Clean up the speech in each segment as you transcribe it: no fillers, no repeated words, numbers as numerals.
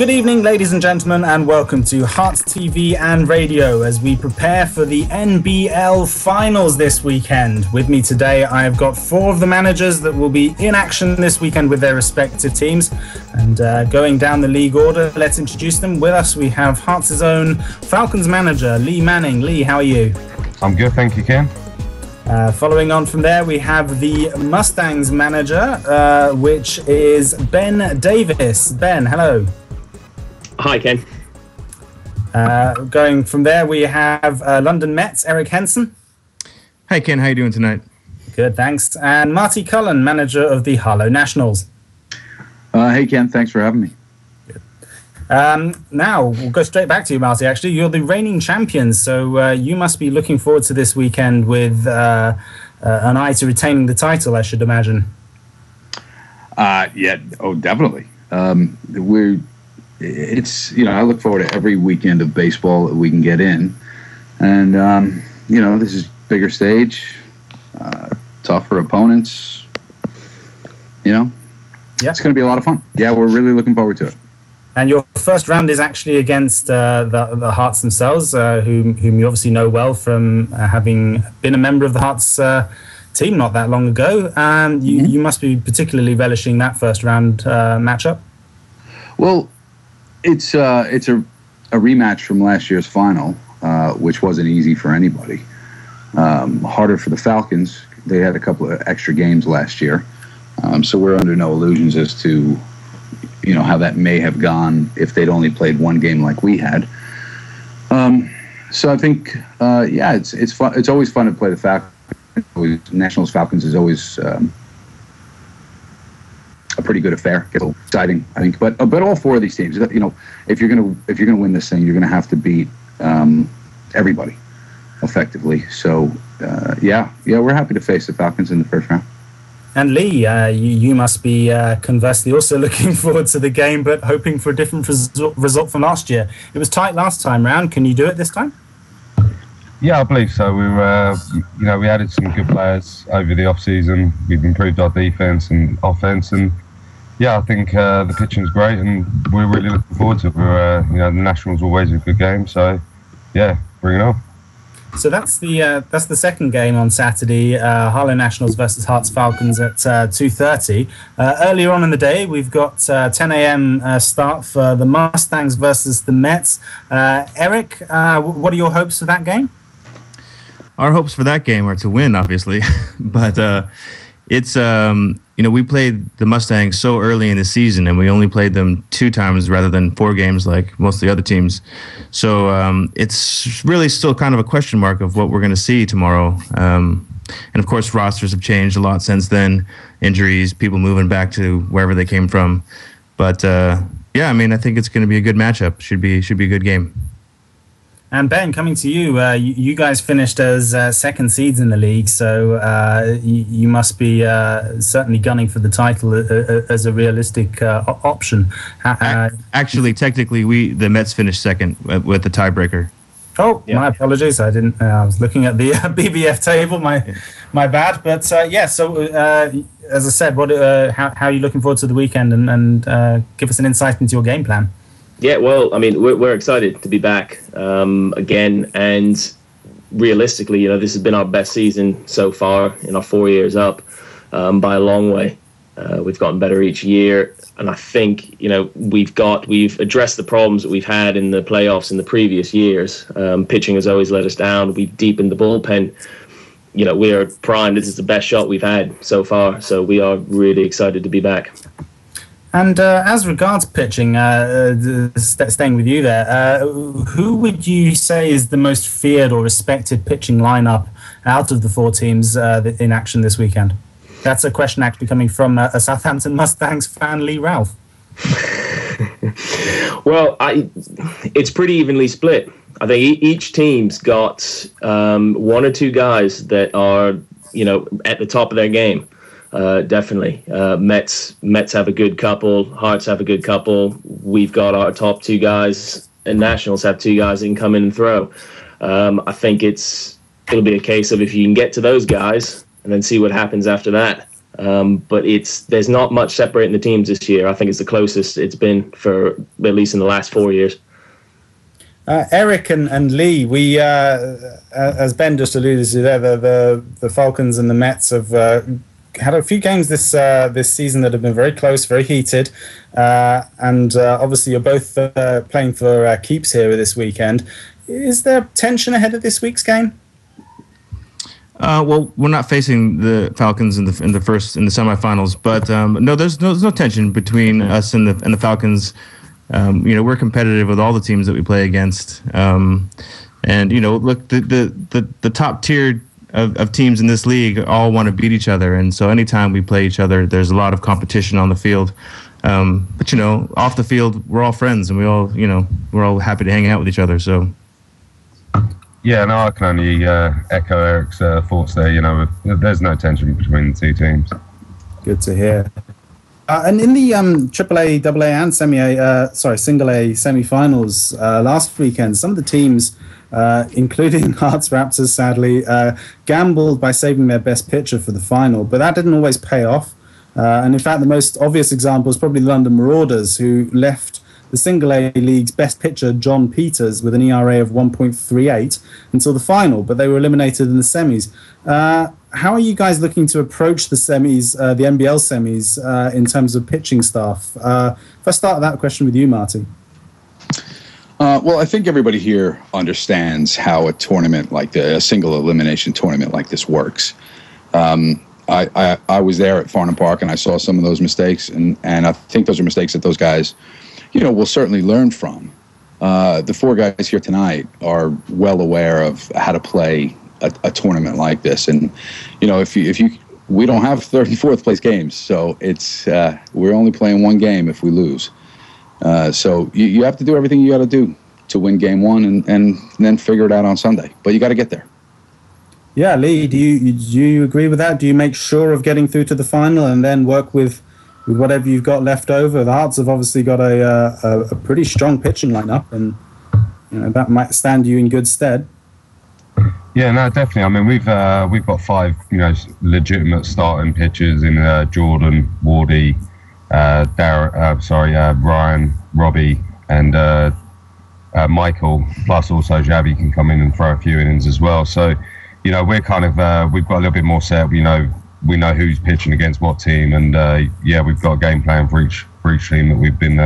Good evening, ladies and gentlemen, and welcome to Herts TV and Radio as we prepare for the NBL Finals this weekend. With me today, I have got four of the managers that will be in action this weekend with their respective teams. And going down the league order, let's introduce them. With us, we have Herts' own Falcons manager, Lee Manning. Lee, how are you? I'm good, thank you, Ken. Following on from there, we have the Mustangs manager, which is Ben Davis. Ben, hello. Hi, Ken. Going from there, we have London Mets, Eric Henson. Hi, Ken. How you doing tonight? Good, thanks. And Marty Cullen, manager of the Harlow Nationals. Hey, Ken. Thanks for having me. Good. Now, we'll go straight back to you, Marty, actually. You're the reigning champions, so you must be looking forward to this weekend with an eye to retaining the title, I should imagine. Yeah. Oh, definitely. It's, I look forward to every weekend of baseball that we can get in. And, this is bigger stage, tougher opponents, Yeah. It's going to be a lot of fun. Yeah, we're really looking forward to it. And your first round is actually against the Herts themselves, whom you obviously know well from having been a member of the Herts team not that long ago. And you must be particularly relishing that first round matchup. Well, it's a rematch from last year's final, which wasn't easy for anybody. Harder for the Falcons. They had a couple of extra games last year, so we're under no illusions as to how that may have gone if they'd only played one game like we had. So I think it's fun. It's always fun to play the Falcons. Nationals Falcons is always a pretty good affair. Gets exciting, I think. But all four of these teams, if you're gonna win this thing, you're gonna have to beat everybody effectively. So we're happy to face the Falcons in the first round. And Lee, you must be conversely also looking forward to the game, but hoping for a different result from last year. It was tight last time round. Can you do it this time? Yeah, I believe so. We added some good players over the off-season. We've improved our defense and offense, and I think the pitching's great, and we're really looking forward to it. The Nationals always a good game, so bring it on. So that's the second game on Saturday, Harlow Nationals versus Herts Falcons at 2:30. Earlier on in the day, we've got 10 a.m. Start for the Mustangs versus the Mets. Eric, what are your hopes for that game? Our hopes for that game are to win, obviously, but it's we played the Mustangs so early in the season, and we only played them 2 times rather than 4 games like most of the other teams. So it's really still kind of a question mark of what we're going to see tomorrow. And of course, rosters have changed a lot since then. Injuries, people moving back to wherever they came from. But I think it's going to be a good matchup. Should be a good game. And Ben, coming to you, you guys finished as second seeds in the league, so you must be certainly gunning for the title as a realistic option. Actually, technically, the Mets finished second with the tiebreaker. Oh, yeah. My apologies. I didn't. I was looking at the BBF table. My bad. But So as I said, how are you looking forward to the weekend? And give us an insight into your game plan. Yeah, well, I mean, we're excited to be back again, and realistically, this has been our best season so far in our 4 years up by a long way. We've gotten better each year, and I think we've addressed the problems that we've had in the playoffs in the previous years. Pitching has always let us down. We've deepened the bullpen. We are primed. This is the best shot we've had so far, so we are really excited to be back. And as regards pitching, staying with you there, who would you say is the most feared or respected pitching lineup out of the 4 teams in action this weekend? That's a question actually coming from a Southampton Mustangs fan, Lee Ralph. Well, it's pretty evenly split. I think each team's got 1 or 2 guys that are, at the top of their game. Definitely. Mets have a good couple. Herts have a good couple. We've got our top 2 guys, and Nationals have 2 guys that can come in and throw. I think it'll be a case of if you can get to those guys and then see what happens after that. but there's not much separating the teams this year. I think it's the closest it's been for at least in the last 4 years. Eric and Lee, we, as Ben just alluded to there, the Falcons and the Mets have had a few games this season that have been very close, very heated, and obviously you're both playing for keeps here this weekend. Is there tension ahead of this week's game? Well, we're not facing the Falcons in the semifinals, but no, there's no tension between us and the Falcons. We're competitive with all the teams that we play against, and look, the top tier of teams in this league all want to beat each other, and so anytime we play each other, there's a lot of competition on the field. But off the field, we're all friends, and we're all happy to hang out with each other. So. Yeah, no, I can only echo Eric's thoughts there. There's no tension between the two teams. Good to hear. And in the AAA, AA, and Single A semi-finals last weekend, some of the teams, including Herts Raptors, sadly, gambled by saving their best pitcher for the final, but that didn't always pay off. And in fact, the most obvious example is probably the London Marauders, who left the Single A League's best pitcher, John Peters, with an ERA of 1.38 until the final, but they were eliminated in the semis. How are you guys looking to approach the semis, the NBL semis, in terms of pitching staff? If I start that question with you, Marty. Well, I think everybody here understands how a tournament like a single elimination tournament like this works. I was there at Farnham Park, and I saw some of those mistakes, and I think those are mistakes that those guys we'll certainly learn from. The four guys here tonight are well aware of how to play a tournament like this, and we don't have third and fourth place games, so it's we're only playing one game if we lose. So you have to do everything you got to do to win game one, and then figure it out on Sunday. But you got to get there. Yeah, Lee, do you agree with that? Do you make sure of getting through to the final and then work with whatever you've got left over? The Hearts have obviously got a pretty strong pitching lineup, and that might stand you in good stead. Yeah, no, definitely. I mean, we've got 5 legitimate starting pitchers in Jordan, Wardy, Ryan, Robbie, and Michael. Plus, also Javi can come in and throw a few innings as well. So, we're kind of we've got a little bit more set. We know who's pitching against what team, and we've got a game plan for each team that we've been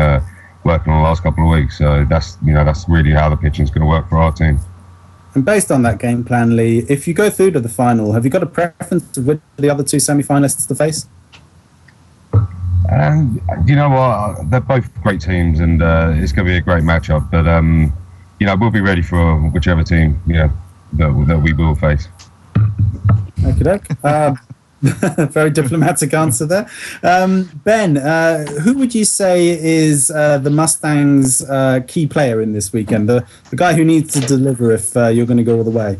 working on the last couple of weeks. So that's really how the pitching's going to work for our team. And based on that game plan, Lee, if you go through to the final, have you got a preference of which the other 2 semi-finalists to face? You know what? They're both great teams, and it's going to be a great matchup. But we'll be ready for whichever team that we will face. Okay. Very diplomatic answer there. Ben, who would you say is the Mustangs' key player in this weekend? The guy who needs to deliver if you're going to go all the way?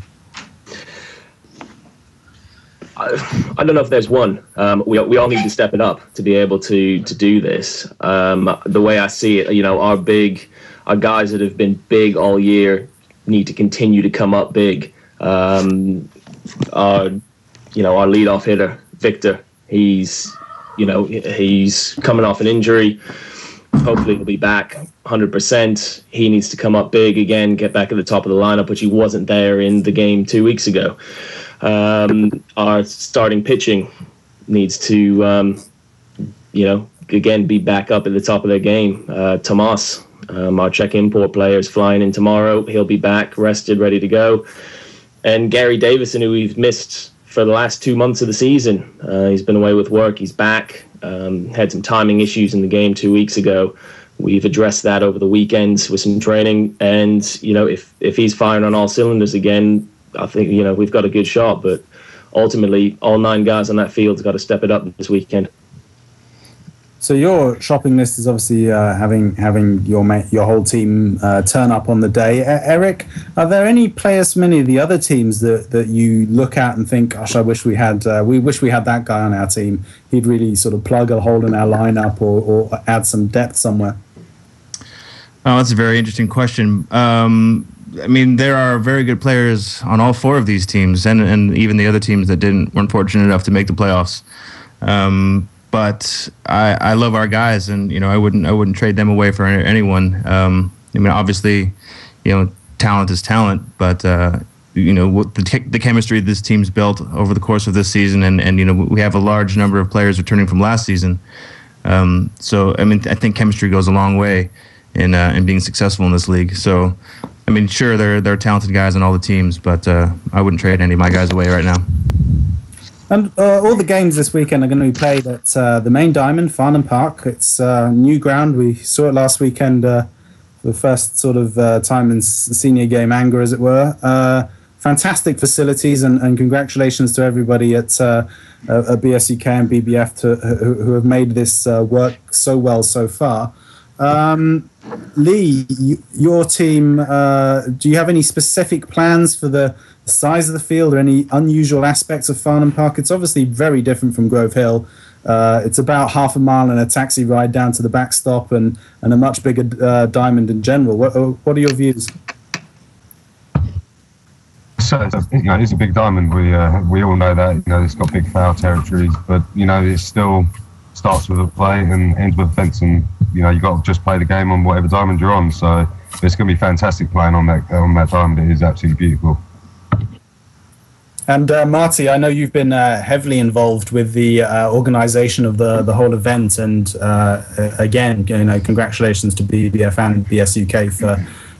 I don't know if there's one. We all need to step it up to be able to do this. The way I see it, our guys that have been big all year need to continue to come up big. Our leadoff hitter, Victor, he's coming off an injury. Hopefully he'll be back 100%. He needs to come up big again, get back at the top of the lineup, which he wasn't there in the game 2 weeks ago. Our starting pitching needs to, again, be back up at the top of their game. Tomas, our Czech import player, is flying in tomorrow. He'll be back, rested, ready to go. And Gary Davison, who we've missed for the last 2 months of the season. He's been away with work. He's back. Had some timing issues in the game 2 weeks ago. We've addressed that over the weekends with some training. And, if he's firing on all cylinders again, I think, we've got a good shot. But ultimately, all 9 guys on that field's got to step it up this weekend. So your shopping list is obviously having your whole team turn up on the day. Eric, are there any players from any of the other teams that you look at and think, gosh, I wish we had that guy on our team? He'd really sort of plug a hole in our lineup or add some depth somewhere. Oh, that's a very interesting question. There are very good players on all 4 of these teams, and even the other teams that weren't fortunate enough to make the playoffs. But I love our guys, and I wouldn't trade them away for anyone. Obviously, talent is talent, but what the chemistry this team's built over the course of this season, and we have a large number of players returning from last season. So I think chemistry goes a long way in being successful in this league. So sure, there are talented guys on all the teams, but I wouldn't trade any of my guys away right now. And all the games this weekend are going to be played at the main diamond, Farnham Park. It's new ground. We saw it last weekend for the first sort of time in senior game anger, as it were. Fantastic facilities, and congratulations to everybody at BSUK and BBF who have made this work so well so far. Lee, your team, do you have any specific plans for the size of the field or any unusual aspects of Farnham Park? It's obviously very different from Grove Hill. It's about half a mile and a taxi ride down to the backstop, and a much bigger diamond in general. What are your views? So it's a big diamond. We all know that. It's got big foul territories, but it still starts with a play and ends with a fence, and you got to just play the game on whatever diamond you're on. So it's going to be fantastic playing on that diamond. It is absolutely beautiful. And Marty, I know you've been heavily involved with the organisation of the whole event, and again, congratulations to BBF and BSUK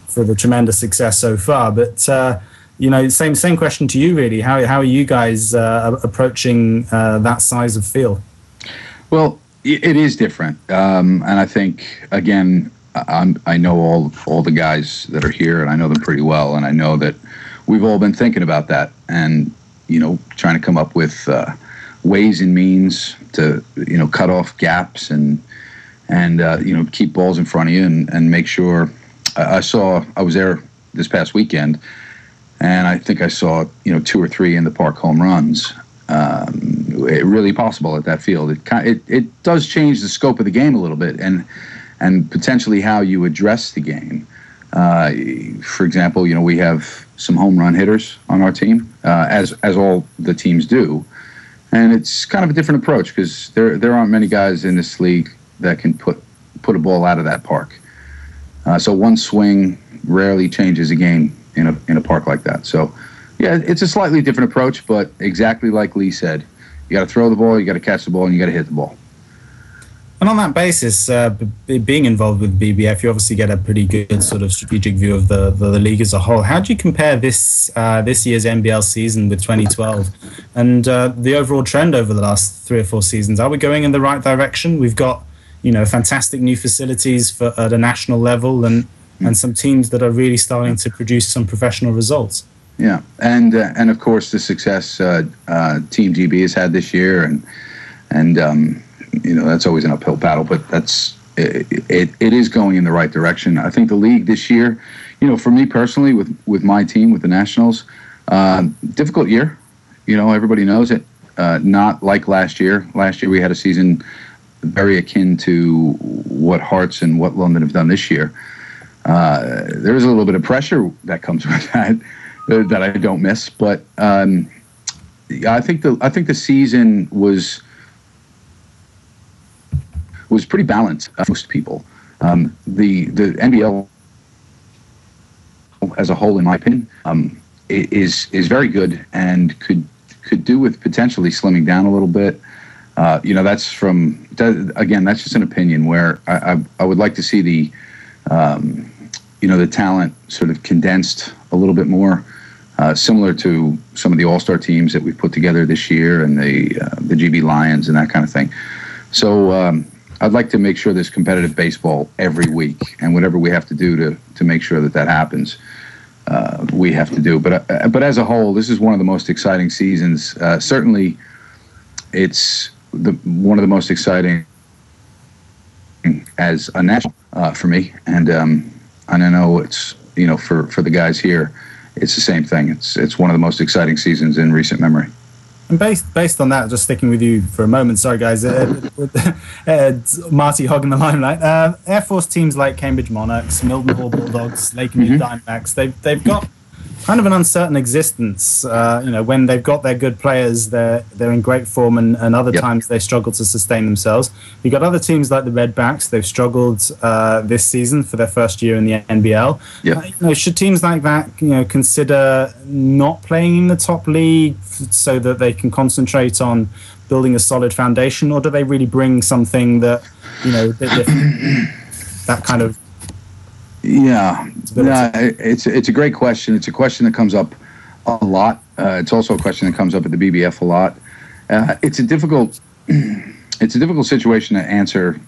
for the tremendous success so far. But same question to you, really. How are you guys approaching that size of field? Well, it is different, and I think again, I know all the guys that are here, and I know them pretty well, and I know that we've all been thinking about that, and trying to come up with ways and means to cut off gaps and keep balls in front of you and make sure. I was there this past weekend, and I think I saw 2 or 3 in the park home runs. Really possible at that field. It does change the scope of the game a little bit, and potentially how you address the game. For example, we have some home run hitters on our team, as all the teams do, and it's kind of a different approach because there aren't many guys in this league that can put a ball out of that park. So one swing rarely changes a game in a park like that. So yeah, it's a slightly different approach, but exactly like Lee said, you got to throw the ball, you got to catch the ball, and you got to hit the ball. And on that basis, being involved with BBF, you obviously get a pretty good sort of strategic view of the league as a whole. How do you compare this year's NBL season with 2012 and the overall trend over the last 3 or 4 seasons? Are we going in the right direction? We've got fantastic new facilities at a national level, and some teams that are really starting to produce some professional results. Yeah, and of course the success Team GB has had this year, and that's always an uphill battle, but it is going in the right direction. I think the league this year, for me personally, with my team, with the Nationals, difficult year. Everybody knows it. Not like last year. Last year we had a season very akin to what Herts and what London have done this year. There is a little bit of pressure that comes with that I don't miss, but I think the season was pretty balanced for most people. The NBL as a whole, in my opinion, is very good and could do with potentially slimming down a little bit. That's just an opinion where I would like to see the talent sort of condensed a little bit more, similar to some of the all-star teams that we've put together this year and the GB Lions and that kind of thing. So I'd like to make sure there's competitive baseball every week, and whatever we have to do to make sure that happens, we have to do. But as a whole, this is one of the most exciting seasons. Certainly, it's one of the most exciting as a national for me, and I know it's for the guys here, it's the same thing. It's one of the most exciting seasons in recent memory. And based on that, just sticking with you for a moment, sorry guys, Marty hogging the limelight. Air Force teams like Cambridge Monarchs, Mildenhall Bulldogs, Lakenheath Diamondbacks, they've got kind of an uncertain existence. When they've got their good players, they're in great form, and other times they struggle to sustain themselves. You've got other teams like the Redbacks. They've struggled this season for their first year in the NBL. Should teams like that, consider not playing in the top league so that they can concentrate on building a solid foundation, or do they really bring something that, that kind of... Yeah, it's a great question. It's a question that comes up a lot. It's also a question that comes up at the BBF a lot. It's a difficult situation to answer,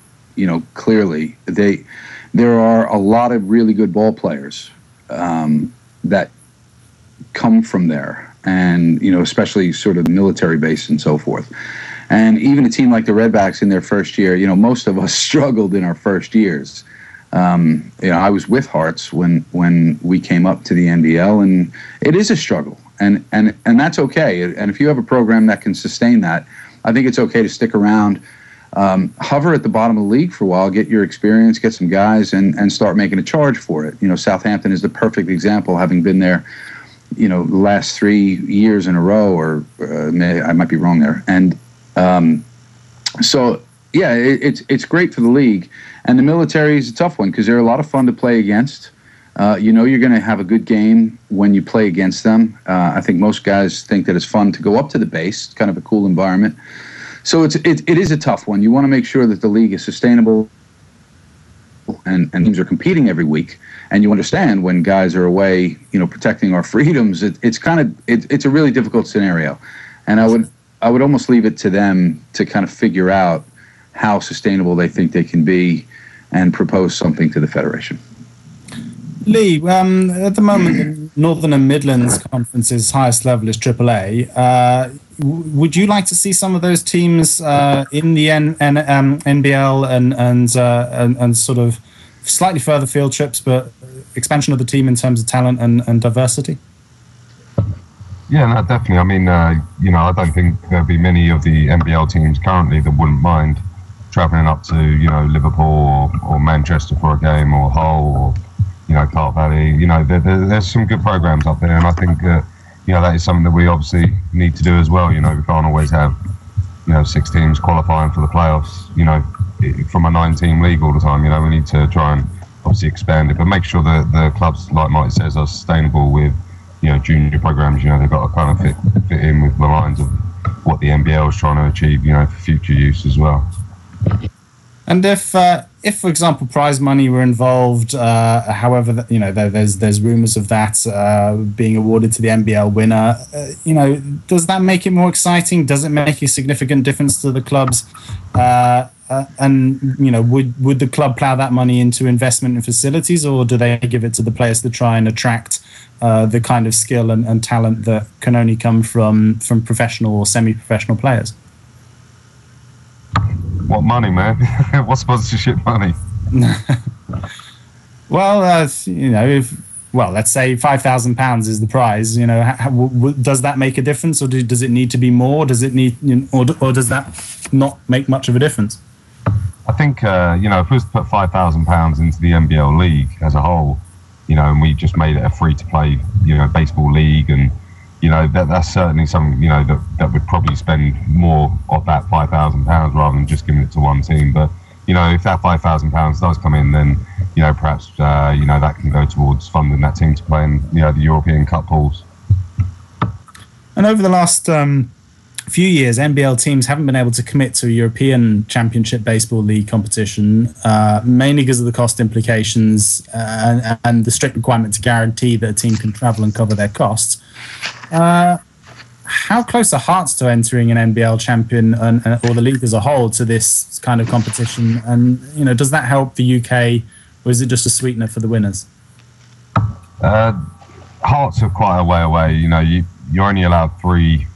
clearly. There are a lot of really good ball players that come from there, and especially sort of the military base and so forth. And even a team like the Redbacks in their first year, most of us struggled in our first years. I was with Herts when we came up to the NBL, and it is a struggle, and that's okay. And if you have a program that can sustain that, I think it's okay to stick around, hover at the bottom of the league for a while, get your experience, get some guys, and start making a charge for it. Southampton is the perfect example, having been there, the last 3 years in a row, or I might be wrong there. And so yeah, it's great for the league. And the military is a tough one because they're a lot of fun to play against. You're going to have a good game when you play against them. I think most guys think that it's fun to go up to the base. It's kind of a cool environment. So it is a tough one. You want to make sure that the league is sustainable and teams are competing every week. And you understand when guys are away, protecting our freedoms. It's a really difficult scenario. And I would almost leave it to them to kind of figure out how sustainable they think they can be and propose something to the Federation. Lee, at the moment, the Northern and Midlands Conference's highest level is AAA. Would you like to see some of those teams in the NBL and sort of slightly further field trips, but expansion of the team in terms of talent and diversity? Yeah, no, definitely. I mean, I don't think there'll be many of the NBL teams currently that wouldn't mind travelling up to, Liverpool or Manchester for a game, or Hull, or, Park Valley. There's some good programs up there, and I think, that is something that we obviously need to do as well. We can't always have, 6 teams qualifying for the playoffs, from a 9-team league all the time. We need to try and obviously expand it, but make sure that the clubs, like Mike says, are sustainable with, junior programs. They've got to kind of fit in with the lines of what the NBL is trying to achieve, for future use as well. And if, for example, prize money were involved, however, there's rumours of that being awarded to the NBL winner. Does that make it more exciting? Does it make a significant difference to the clubs? And would the club plough that money into investment in facilities, or do they give it to the players to try and attract the kind of skill and talent that can only come from professional or semi-professional players? What money, man? What sponsorship money? Well, let's say £5,000 is the prize. Does that make a difference, or does it need to be more? Does it need, or does that not make much of a difference? I think if we was to put £5,000 into the NBL league as a whole, and we just made it a free-to-play, baseball league, and that's certainly something that would probably spend more of that £5,000 rather than just giving it to one team. But if that £5,000 does come in, then perhaps that can go towards funding that team to play in the European Cup pools. And over the last few years, NBL teams haven't been able to commit to a European Championship Baseball League competition, mainly because of the cost implications and the strict requirement to guarantee that a team can travel and cover their costs. How close are Herts to entering an NBL champion or the league as a whole to this kind of competition? And does that help the UK, or is it just a sweetener for the winners? Herts are quite a way away. You're only allowed 3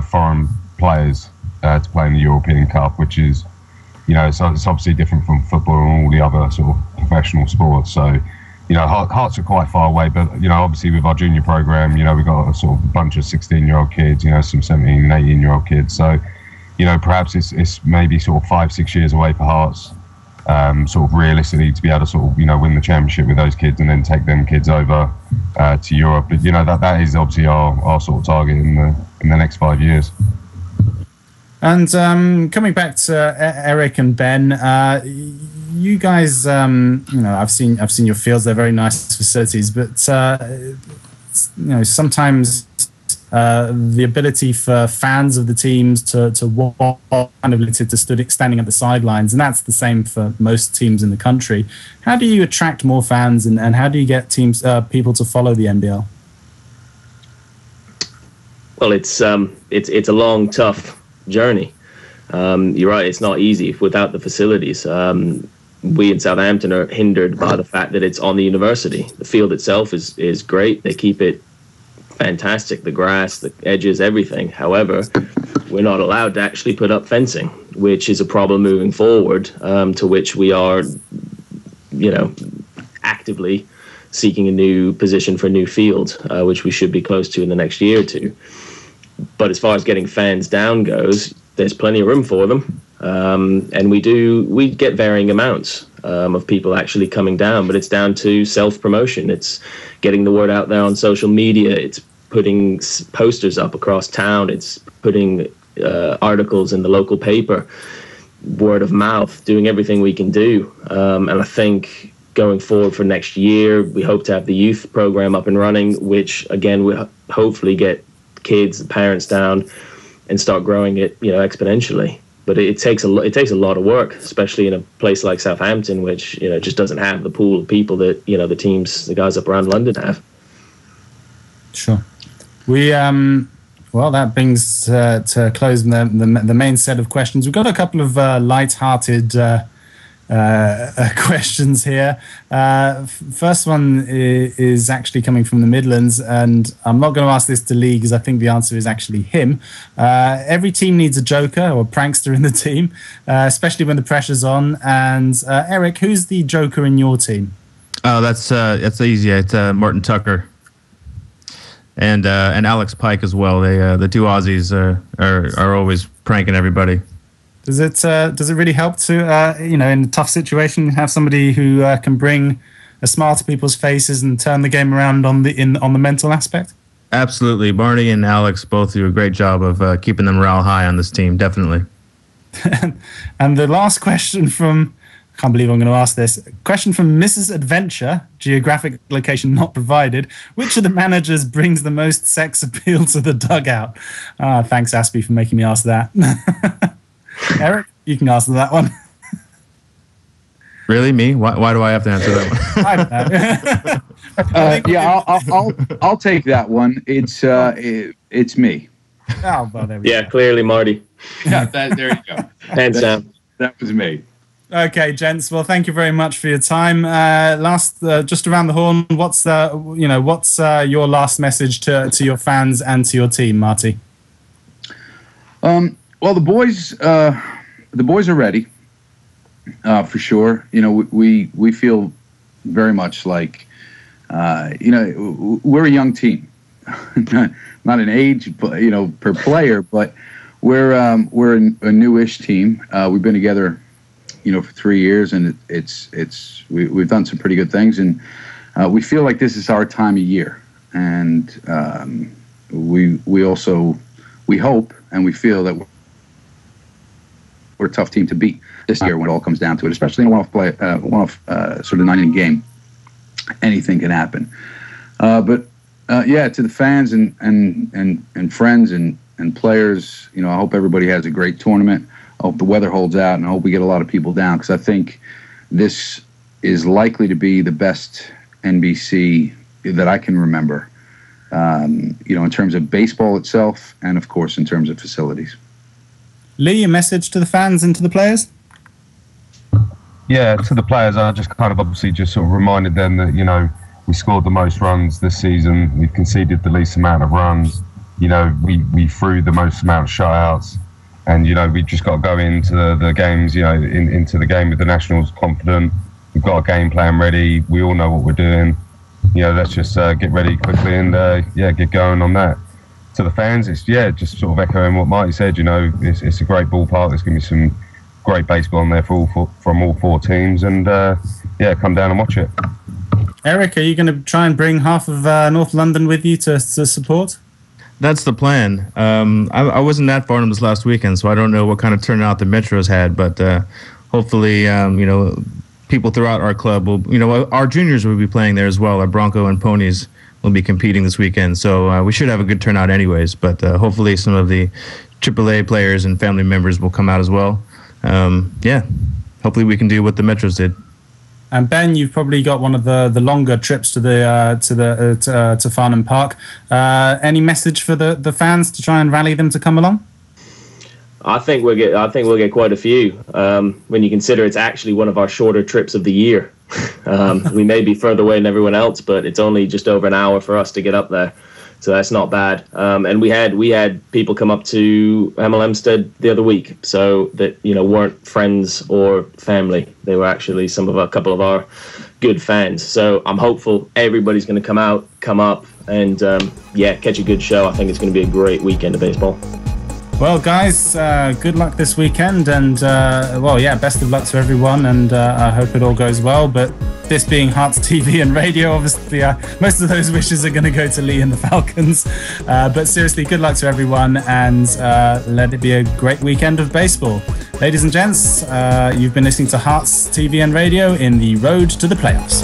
foreign players to play in the European Cup, which is, it's obviously different from football and all the other sort of professional sports. So, Herts are quite far away, but, obviously with our junior program, we've got a sort of bunch of 16-year-old kids, some 17 and 18-year-old kids. So, perhaps it's maybe sort of 5-6 years away for Herts sort of realistically to be able to sort of, win the championship with those kids and then take them kids over to Europe. But that is obviously our sort of target in the next 5 years. And coming back to Eric and Ben, you guys, I've seen your fields. They're very nice facilities, but sometimes the ability for fans of the teams to walk kind of limited to standing at the sidelines, and that's the same for most teams in the country. How do you attract more fans, and how do you get people to follow the NBL? Well, it's a long, tough journey. You're right, it's not easy without the facilities. We in Southampton are hindered by the fact that it's on the university. The field itself is great. They keep it fantastic, the grass, the edges, everything. However, we're not allowed to actually put up fencing, which is a problem moving forward, to which we are, actively seeking a new position for a new field, which we should be close to in the next year or two. But as far as getting fans down goes, there's plenty of room for them. And we get varying amounts of people actually coming down, but it's down to self-promotion. It's getting the word out there on social media. It's putting posters up across town. It's putting articles in the local paper, word of mouth, doing everything we can do. And I think going forward for next year, we hope to have the youth program up and running, which again, we hopefully get kids, parents down and start growing it, exponentially. But it takes a lot of work, especially in a place like Southampton, which just doesn't have the pool of people that the guys up around London have. Sure. We well, that brings to close the main set of questions. We've got a couple of light-hearted questions here. First one is actually coming from the Midlands, and I'm not going to ask this to Lee because I think the answer is actually him. Every team needs a joker or a prankster in the team, especially when the pressure's on. And Eric, who's the joker in your team? Oh, that's easy. It's Martin Tucker and Alex Pike as well. They the two Aussies are always pranking everybody. Does it really help to in a tough situation have somebody who can bring a smile to people's faces and turn the game around on the mental aspect? Absolutely, Barney and Alex both do a great job of keeping the morale high on this team. Definitely. And the last question from, I can't believe I'm going to ask this. Question from Mrs. Adventure, geographic location not provided. Which of the managers brings the most sex appeal to the dugout? Thanks, Aspie, for making me ask that. Eric, you can answer that one. Really, me? Why do I have to answer that one? I don't know. Yeah, I'll take that one. It's me. Oh, well, there we go. Clearly Marty. Yeah, there you go. And Sam. That was me. Okay, gents. Well, thank you very much for your time. Just around the horn, what's your last message to your fans and to your team, Marty? Well, the boys are ready, for sure. We feel very much like, we're a young team, not in age, but per player, but we're a newish team. We've been together, for 3 years, and we've done some pretty good things, and we feel like this is our time of year, and we hope and we feel that we're a tough team to beat this year when it all comes down to it, especially in a one-off sort of 9-inning game. Anything can happen. But to the fans and friends and players, I hope everybody has a great tournament. I hope the weather holds out, and I hope we get a lot of people down, because I think this is likely to be the best NBC that I can remember, in terms of baseball itself and, of course, in terms of facilities. Lee, a message to the fans and to the players? Yeah, to the players, I just kind of obviously just sort of reminded them that, we scored the most runs this season. We've conceded the least amount of runs. We threw the most amount of shutouts. And, we just got to go into the games, into the game with the Nationals confident. We've got a game plan ready. We all know what we're doing. Let's just get ready quickly and, get going on that. To the fans, it's just sort of echoing what Marty said. It's a great ballpark. There's going to be some great baseball on there from all four teams, and yeah, come down and watch it. Eric, are you going to try and bring half of North London with you to support? That's the plan. I wasn't at Farnham this last weekend, so I don't know what kind of turnout the Metros had, but hopefully, people throughout our club will, our juniors will be playing there as well. Our Bronco and Ponies will be competing this weekend, so we should have a good turnout anyways, but hopefully some of the AAA players and family members will come out as well. Hopefully we can do what the Metros did. And Ben, you've probably got one of the longer trips to Farnham Park. Any message for the fans to try and rally them to come along? I think we'll get quite a few. When you consider it's actually one of our shorter trips of the year. We may be further away than everyone else, but it's only just over an hour for us to get up there. So that's not bad. And we had people come up to Hemel Hempstead the other week, so that weren't friends or family. They were actually a couple of our good fans. So I'm hopeful everybody's going to come up, and catch a good show. I think it's going to be a great weekend of baseball. Well, guys, good luck this weekend, and best of luck to everyone, and I hope it all goes well. But this being Herts TV and radio, obviously, most of those wishes are going to go to Lee and the Falcons. But seriously, good luck to everyone, and let it be a great weekend of baseball. Ladies and gents, you've been listening to Herts TV and radio in the road to the playoffs.